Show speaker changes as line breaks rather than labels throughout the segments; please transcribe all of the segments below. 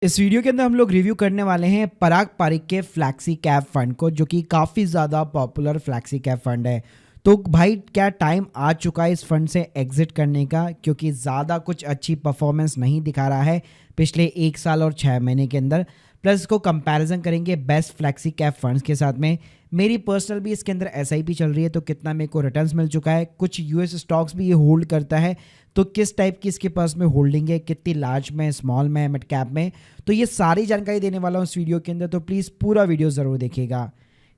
इस वीडियो के अंदर हम लोग रिव्यू करने वाले हैं पराग पारिक के फ्लैक्सी कैप फंड को, जो कि काफ़ी ज़्यादा पॉपुलर फ्लैक्सी कैप फंड है। तो भाई क्या टाइम आ चुका है इस फंड से एग्जिट करने का, क्योंकि ज़्यादा कुछ अच्छी परफॉर्मेंस नहीं दिखा रहा है पिछले 1 साल और 6 महीने के अंदर। प्लस इसको कंपैरिजन करेंगे बेस्ट फ्लैक्सी कैप फंड्स के साथ में। मेरी पर्सनल भी इसके अंदर एसआईपी चल रही है, तो कितना मेरे को रिटर्न्स मिल चुका है। कुछ यूएस स्टॉक्स भी ये होल्ड करता है, तो किस टाइप की इसके पास में होल्डिंग है, कितनी लार्ज में, स्मॉल में, मिड कैप में, तो ये सारी जानकारी देने वाला हूँ इस वीडियो के अंदर। तो प्लीज़ पूरा वीडियो ज़रूर देखिएगा।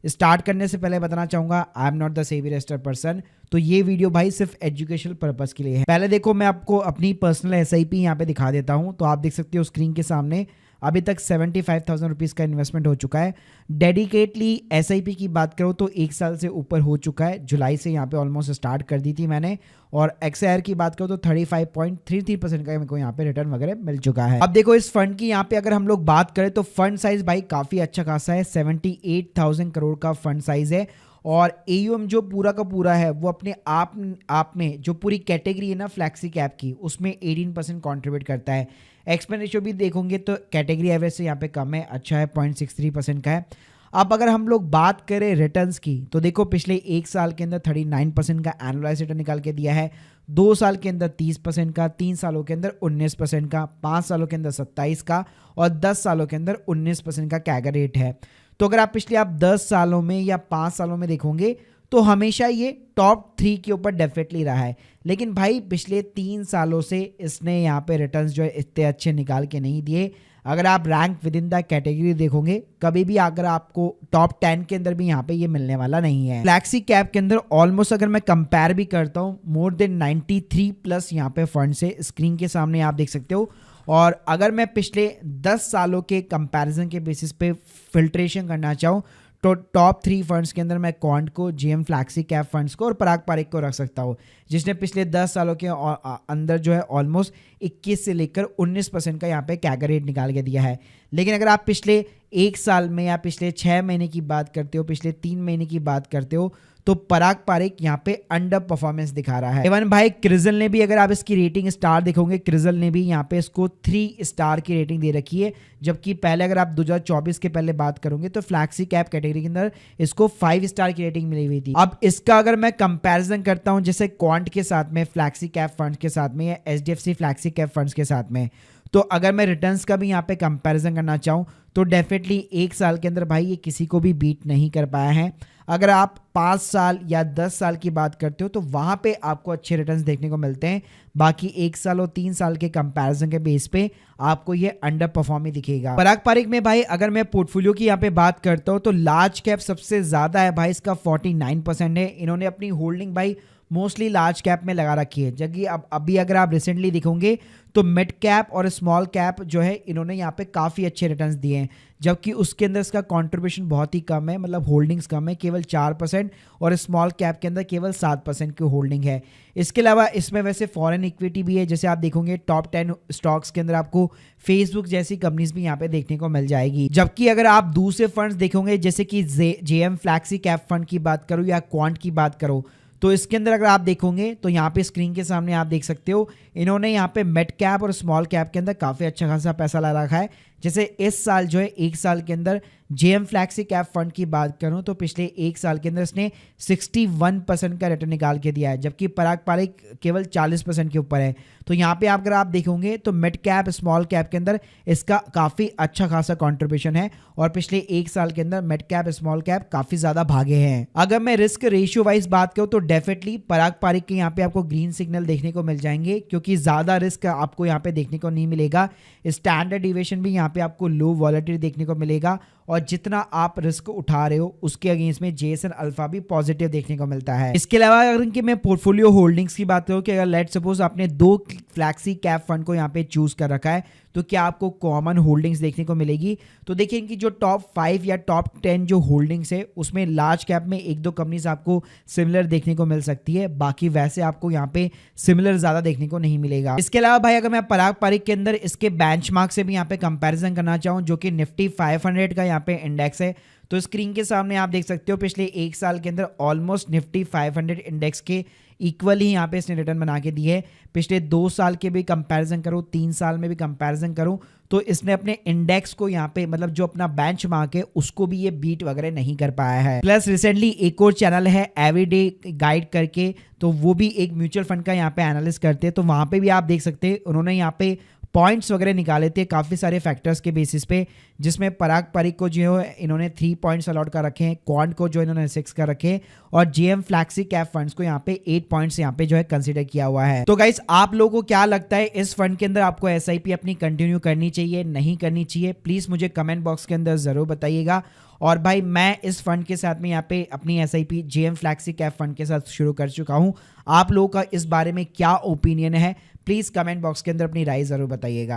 स्टार्ट करने से पहले बताना चाहूँगा, आई एम नॉट द सेवी रेस्टर पर्सन। तो ये वीडियो भाई सिर्फ एजुकेशनल पर्पज़ के लिए है। पहले देखो, मैं आपको अपनी पर्सनल एसआईपी यहाँ पे दिखा देता हूँ। तो आप देख सकते हो स्क्रीन के सामने, अभी तक 75,000 रुपीज़ का इन्वेस्टमेंट हो चुका है। डेडिकेटली एसआईपी की बात करो तो 1 साल से ऊपर हो चुका है। जुलाई से यहाँ पे ऑलमोस्ट स्टार्ट कर दी थी मैंने। और एक्सआईआर की बात करो तो 35.33% का मेरे को यहाँ पे रिटर्न वगैरह मिल चुका है। अब देखो इस फंड की यहाँ पे अगर हम लोग बात करें तो फंड साइज भाई काफ़ी अच्छा खासा है। 78,000 करोड़ का फंड साइज है। और एयूएम जो पूरा का पूरा है वो अपने आप में जो पूरी कैटेगरी है ना फ्लैक्सी कैप की, उसमें 18% कॉन्ट्रीब्यूट करता है। एक्सपेंस रेशियो भी देखोगे तो कैटेगरी एवरेज से यहाँ पे कम है, अच्छा है, 0.63% का है। अब अगर हम लोग बात करें रिटर्न्स की, तो देखो पिछले 1 साल के अंदर 39% का एनुअलाइज रिटर्न निकाल के दिया है, 2 साल के अंदर 30% का, 3 सालों के अंदर 19% का, 5 सालों के अंदर 27 का और 10 सालों के अंदर 19% का कैगर रेट है। तो अगर आप पिछले 10 सालों में या 5 सालों में देखोगे तो हमेशा ये टॉप 3 के ऊपर डेफिनेटली रहा है। लेकिन भाई पिछले 3 सालों से इसने यहाँ पे रिटर्न्स जो है इतने अच्छे निकाल के नहीं दिए। अगर आप rank with in the category देखोगे, कभी भी अगर आपको टॉप 10 के अंदर भी यहाँ पे ये मिलने वाला नहीं है। फ्लैक्सी कैप के अंदर ऑलमोस्ट अगर मैं कंपेयर भी करता हूँ, मोर देन 93 प्लस यहाँ पे फंड से स्क्रीन के सामने आप देख सकते हो। और अगर मैं पिछले 10 सालों के कंपैरिजन के बेसिस पे फिल्ट्रेशन करना चाहूँ तो टॉप 3 फंड्स के अंदर मैं क्वांट को, जीएम फ्लैक्सी कैप फंड्स को और पराग पारिक को रख सकता हूँ, जिसने पिछले 10 सालों के अंदर जो है ऑलमोस्ट 21 से लेकर 19% का यहाँ पे कैगर रेट निकाल के दिया है। लेकिन अगर आप पिछले 1 साल में या पिछले 6 महीने की बात करते हो, पिछले 3 महीने की बात करते हो, तो पराग पारिक यहाँ पे अंडर परफॉर्मेंस दिखा रहा है। इवन भाई क्रिजल ने भी, अगर आप इसकी रेटिंग स्टार देखोगे, क्रिजल ने भी यहाँ पे इसको 3 स्टार की रेटिंग दे रखी है। जबकि पहले अगर आप 2024 के पहले बात करोगे तो फ्लैक्सी कैप कैटेगरी के अंदर इसको 5 स्टार की रेटिंग मिली हुई थी। अब इसका अगर मैं कंपैरिजन करता हूँ जैसे क्वांट के साथ में, फ्लैक्सी कैप फंड के साथ में, या एचडीएफसी फ्लैक्सी कैप फंड्स के साथ में, तो अगर मैं रिटर्न्स का भी यहाँ पे कंपैरिजन करना चाहूँ तो डेफिनेटली 1 साल के अंदर भाई ये किसी को भी बीट नहीं कर पाया है। अगर आप 5 साल या 10 साल की बात करते हो तो वहाँ पे आपको अच्छे रिटर्न्स देखने को मिलते हैं। बाकी 1 साल और 3 साल के कंपैरिजन के बेस पे आपको ये अंडर परफॉर्म ही दिखेगा। पराग पारिक में भाई अगर मैं पोर्टफोलियो की यहाँ पे बात करता हूँ तो लार्ज कैप सबसे ज़्यादा है भाई, इसका 49% है। इन्होंने अपनी होल्डिंग भाई मोस्टली लार्ज कैप में लगा रखी है। जबकि अब अभी अगर आप रिसेंटली देखोगे तो मिड कैप और स्मॉल कैप जो है इन्होंने यहाँ पे काफ़ी अच्छे रिटर्न्स दिए हैं, जबकि उसके अंदर इसका कंट्रीब्यूशन बहुत ही कम है, मतलब होल्डिंग्स कम है, केवल 4%, और स्मॉल कैप के अंदर केवल 7% की होल्डिंग है। इसके अलावा इसमें वैसे फॉरेन इक्विटी भी है, जैसे आप देखोगे टॉप 10 स्टॉक्स के अंदर आपको फेसबुक जैसी कंपनीज भी यहाँ पे देखने को मिल जाएगी। जबकि अगर आप दूसरे फंड्स देखोगे जैसे कि जेएम फ्लैक्सी कैप फंड की बात करो या क्वांट की बात करो, तो इसके अंदर अगर आप देखोगे तो यहाँ पे स्क्रीन के सामने आप देख सकते हो इन्होंने यहाँ पे मिड कैप और स्मॉल कैप के अंदर काफ़ी अच्छा खासा पैसा ला रखा है। जैसे इस साल जो है 1 साल के अंदर जेएम फ्लैक्सी कैप फंड की बात करूं तो पिछले 1 साल के अंदर इसने 61% का रिटर्न निकाल के दिया है, जबकि पराग पारिक केवल 40% के ऊपर है। तो यहाँ पे अगर आप देखोगे तो मिड कैप स्मॉल कैप के अंदर इसका काफ़ी अच्छा खासा कॉन्ट्रीब्यूशन है, और पिछले 1 साल के अंदर मिड कैप स्मॉल कैप काफ़ी ज़्यादा भागे हैं। अगर मैं रिस्क रेशियो वाइज बात करूँ तो डेफिनेटली पराग पारिक के यहाँ पे आपको ग्रीन सिग्नल देखने को मिल जाएंगे, क्योंकि ज़्यादा रिस्क आपको यहाँ पे देखने को नहीं मिलेगा। स्टैंडर्ड डिविएशन भी यहाँ पे आपको लो वॉलेटिलिटी देखने को मिलेगा, और जितना आप रिस्क उठा रहे हो उसके अगेंस्ट में जेएसएन अल्फा भी पॉजिटिव देखने को मिलता है। इसके अलावा अगर इनके मैं पोर्टफोलियो होल्डिंग्स की बात करूं कि अगर लेट सपोज आपने 2 फ्लैक्सी कैप फंड को यहाँ पे चूज कर रखा है तो क्या आपको कॉमन होल्डिंग्स देखने को मिलेगी। तो देखिए इनकी जो टॉप 5 या टॉप 10 जो होल्डिंग्स है उसमें लार्ज कैप में 1-2 कंपनीज आपको सिमिलर देखने को मिल सकती है, बाकी वैसे आपको यहाँ पे सिमिलर ज्यादा देखने को नहीं मिलेगा। इसके अलावा भाई अगर मैं पराग पारिक के अंदर इसके बेंचमार्क से भी यहाँ पे कंपैरिजन करना चाहूँ, जो कि निफ्टी 500 का यहाँ पे इंडेक्स है, तो स्क्रीन के सामने आप देख सकते हो पिछले 1 साल के अंदर ऑलमोस्ट निफ्टी 500 इंडेक्स के इक्वल ही यहाँ पे इसने रिटर्न बना के दी है। पिछले 2 साल के भी कंपैरिजन करूँ, 3 साल में भी कंपैरिजन करूँ, तो इसने अपने इंडेक्स को यहाँ पे मतलब जो अपना बेंच मार्क है उसको भी ये बीट वगैरह नहीं कर पाया है। प्लस रिसेंटली एक और चैनल है एवरीडे गाइड करके, तो वो भी एक म्यूचुअल फंड का यहाँ पे एनालिस करते हैं, तो वहाँ पे भी आप देख सकते हैं उन्होंने यहाँ पे पॉइंट्स वगैरह निकाले थे काफ़ी सारे फैक्टर्स के बेसिस पे, जिसमें पराग पारिक को जो है इन्होंने 3 पॉइंट्स अलॉट कर रखे हैं, क्वांट को जो इन्होंने 6 कर रखे हैं, और जेएम फ्लैक्सी कैप फंड्स को यहाँ पे 8 पॉइंट्स यहाँ पे जो है कंसीडर किया हुआ है। तो गाइस आप लोगों को क्या लगता है इस फंड के अंदर आपको एसआईपी अपनी कंटिन्यू करनी चाहिए, नहीं करनी चाहिए? प्लीज़ मुझे कमेंट बॉक्स के अंदर ज़रूर बताइएगा। और भाई मैं इस फंड के साथ में यहाँ पे अपनी SIP JM flexi cap fund के साथ शुरू कर चुका हूँ। आप लोगों का इस बारे में क्या ओपिनियन है? प्लीज़ कमेंट बॉक्स के अंदर अपनी राय ज़रूर बताइएगा।